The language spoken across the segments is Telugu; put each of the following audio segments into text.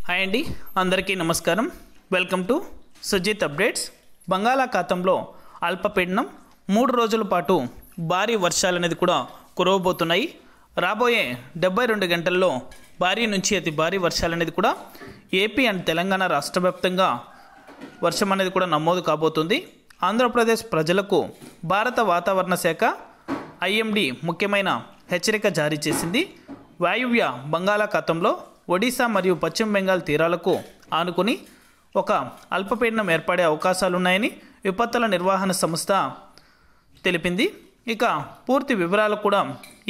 హాయ్ అండి, అందరికీ నమస్కారం. Welcome to Sujith updates. బంగాళాఖాతంలో అల్పపీడనం 3 రోజుల పాటు భారీ వర్షాలు అనేది కూడా కురవబోతున్నాయి. రాబోయే 72 గంటల్లో భారీ నుంచి అతి భారీ వర్షాలు అనేది కూడా ఏపీ అండ్ తెలంగాణ రాష్ట్ర వ్యాప్తంగా వర్షం అనేది కూడా నమోదు కాబోతుంది. ఆంధ్రప్రదేశ్ ప్రజలకు భారత వాతావరణ శాఖ ఐఎండీ ముఖ్యమైన హెచ్చరిక జారీ చేసింది. వాయువ్య బంగాళాఖాతంలో ఒడిశా మరియు పశ్చిమ బెంగాల్ తీరాలకు ఆనుకుని ఒక అల్పపీడనం ఏర్పడే అవకాశాలున్నాయని విపత్తుల నిర్వహణ సంస్థ తెలిపింది. ఇక పూర్తి వివరాలు కూడా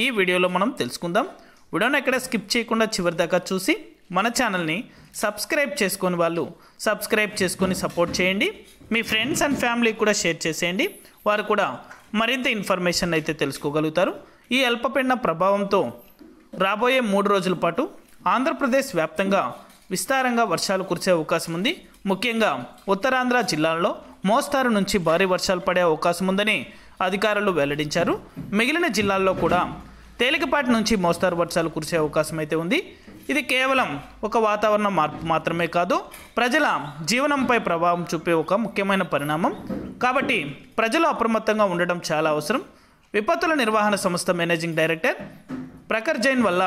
ఈ వీడియోలో మనం తెలుసుకుందాం. వీడియోని ఎక్కడ స్కిప్ చేయకుండా చివరి దాకా చూసి మన ఛానల్ని సబ్స్క్రైబ్ చేసుకొని వాళ్ళు సబ్స్క్రైబ్ చేసుకొని సపోర్ట్ చేయండి. మీ ఫ్రెండ్స్ అండ్ ఫ్యామిలీకి కూడా షేర్ చేసేయండి. వారు కూడా మరింత ఇన్ఫర్మేషన్ అయితే తెలుసుకోగలుగుతారు. ఈ అల్పపీడన ప్రభావంతో రాబోయే 3 రోజుల పాటు ఆంధ్రప్రదేశ్ వ్యాప్తంగా విస్తారంగా వర్షాలు కురిసే అవకాశం ఉంది. ముఖ్యంగా ఉత్తరాంధ్ర జిల్లాల్లో మోస్తారు నుంచి భారీ వర్షాలు పడే అవకాశం ఉందని అధికారులు వెల్లడించారు. మిగిలిన జిల్లాల్లో కూడా తేలికపాటి నుంచి మోస్తారు వర్షాలు కురిసే అవకాశం అయితే ఉంది. ఇది కేవలం ఒక వాతావరణ మార్పు మాత్రమే కాదు, ప్రజల జీవనంపై ప్రభావం చూపే ఒక ముఖ్యమైన పరిణామం. కాబట్టి ప్రజలు అప్రమత్తంగా ఉండడం చాలా అవసరం. విపత్తుల నిర్వహణ సంస్థ మేనేజింగ్ డైరెక్టర్ ప్రఖర్ జైన్ వల్ల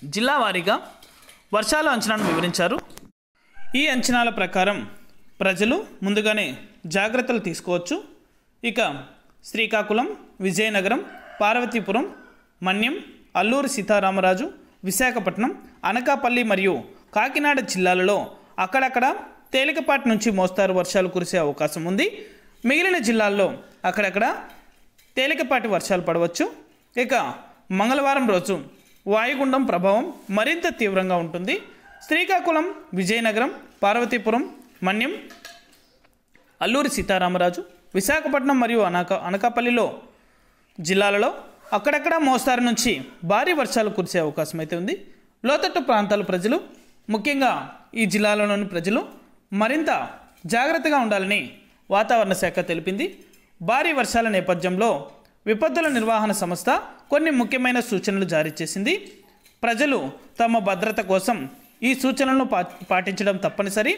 జిల్లా వారీగా వర్షాల అంచనాను వివరించారు. ఈ అంచనాల ప్రకారం ప్రజలు ముందుగానే జాగ్రత్తలు తీసుకోవచ్చు. ఇక శ్రీకాకుళం, విజయనగరం, పార్వతీపురం, మన్యం, అల్లూరి సీతారామరాజు, విశాఖపట్నం, అనకాపల్లి మరియు కాకినాడ జిల్లాలలో అక్కడక్కడ తేలికపాటి నుంచి మోస్తారు వర్షాలు కురిసే అవకాశం ఉంది. మిగిలిన జిల్లాల్లో అక్కడక్కడ తేలికపాటి వర్షాలు పడవచ్చు. ఇక మంగళవారం రోజు వాయుగుండం ప్రభావం మరింత తీవ్రంగా ఉంటుంది. శ్రీకాకుళం, విజయనగరం, పార్వతీపురం, మన్యం, అల్లూరి సీతారామరాజు, విశాఖపట్నం మరియు అనకాపల్లిలో జిల్లాలలో అక్కడక్కడ మోస్తారు నుంచి భారీ వర్షాలు కురిసే అవకాశం అయితే ఉంది. లోతట్టు ప్రాంతాల ప్రజలు, ముఖ్యంగా ఈ జిల్లాలోని ప్రజలు మరింత జాగ్రత్తగా ఉండాలని వాతావరణ శాఖ తెలిపింది. భారీ వర్షాల నేపథ్యంలో విపత్తుల నిర్వహణ సంస్థ కొన్ని ముఖ్యమైన సూచనలు జారీ చేసింది. ప్రజలు తమ భద్రత కోసం ఈ సూచనలను పాటించడం తప్పనిసరి.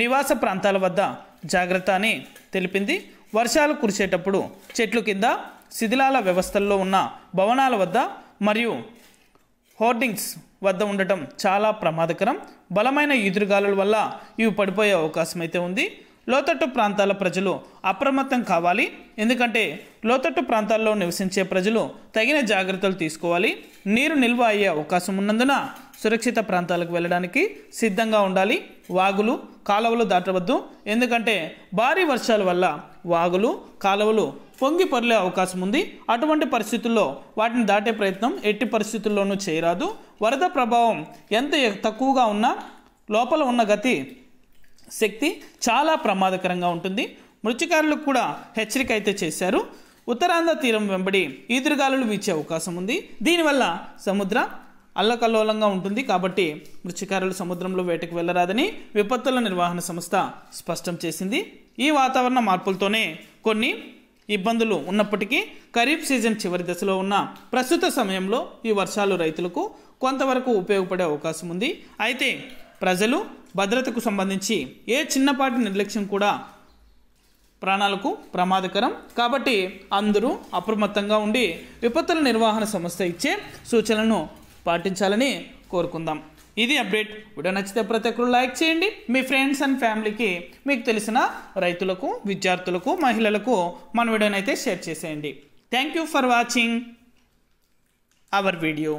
నివాస ప్రాంతాల వద్ద జాగ్రత్త అని తెలిపింది. వర్షాలు కురిసేటప్పుడు చెట్లు కింద, శిథిలాల వ్యవస్థల్లో ఉన్న భవనాల వద్ద మరియు హోర్డింగ్స్ వద్ద ఉండటం చాలా ప్రమాదకరం. బలమైన ఈదురుగాలుల వల్ల ఇవి పడిపోయే అవకాశం అయితే ఉంది. లోతట్టు ప్రాంతాల ప్రజలు అప్రమత్తం కావాలి. ఎందుకంటే లోతట్టు ప్రాంతాల్లో నివసించే ప్రజలు తగిన జాగ్రత్తలు తీసుకోవాలి. నీరు నిల్వ అయ్యే అవకాశం ఉన్నందున సురక్షిత ప్రాంతాలకు వెళ్ళడానికి సిద్ధంగా ఉండాలి. వాగులు, కాలువలు దాటవద్దు. ఎందుకంటే భారీ వర్షాల వల్ల వాగులు, కాలువలు పొంగి పొర్లే అవకాశం ఉంది. అటువంటి పరిస్థితుల్లో వాటిని దాటే ప్రయత్నం ఎట్టి పరిస్థితుల్లోనూ చేయరాదు. వరద ప్రభావం ఎంత తక్కువగా ఉన్నా లోపల ఉన్న గతి శక్తి చాలా ప్రమాదకరంగా ఉంటుంది. మత్స్యకారులకు కూడా హెచ్చరిక అయితే చేశారు. ఉత్తరాంధ్ర తీరం వెంబడి ఈదురుగాలులు వీచే అవకాశం ఉంది. దీనివల్ల సముద్రం అల్లకల్లోలంగా ఉంటుంది. కాబట్టి మత్స్యకారులు సముద్రంలో వేటకు వెళ్ళరాదని విపత్తుల నిర్వహణ సంస్థ స్పష్టం చేసింది. ఈ వాతావరణ మార్పులతోనే కొన్ని ఇబ్బందులు ఉన్నప్పటికీ ఖరీఫ్ సీజన్ చివరి దశలో ఉన్న ప్రస్తుత సమయంలో ఈ వర్షాలు రైతులకు కొంతవరకు ఉపయోగపడే అవకాశం ఉంది. అయితే ప్రజలు భద్రతకు సంబంధించి ఏ చిన్నపాటి నిర్లక్ష్యం కూడా ప్రాణాలకు ప్రమాదకరం. కాబట్టి అందరూ అప్రమత్తంగా ఉండి విపత్తుల నిర్వహణ సంస్థ ఇచ్చే సూచనలను పాటించాలని కోరుకుందాం. ఇది అప్డేట్. వీడియో నచ్చితే ప్రతి ఒక్కరు లైక్ చేయండి. మీ ఫ్రెండ్స్ అండ్ ఫ్యామిలీకి, మీకు తెలిసిన రైతులకు, విద్యార్థులకు, మహిళలకు మన వీడియోని అయితే షేర్ చేసేయండి. Thank you for watching our video.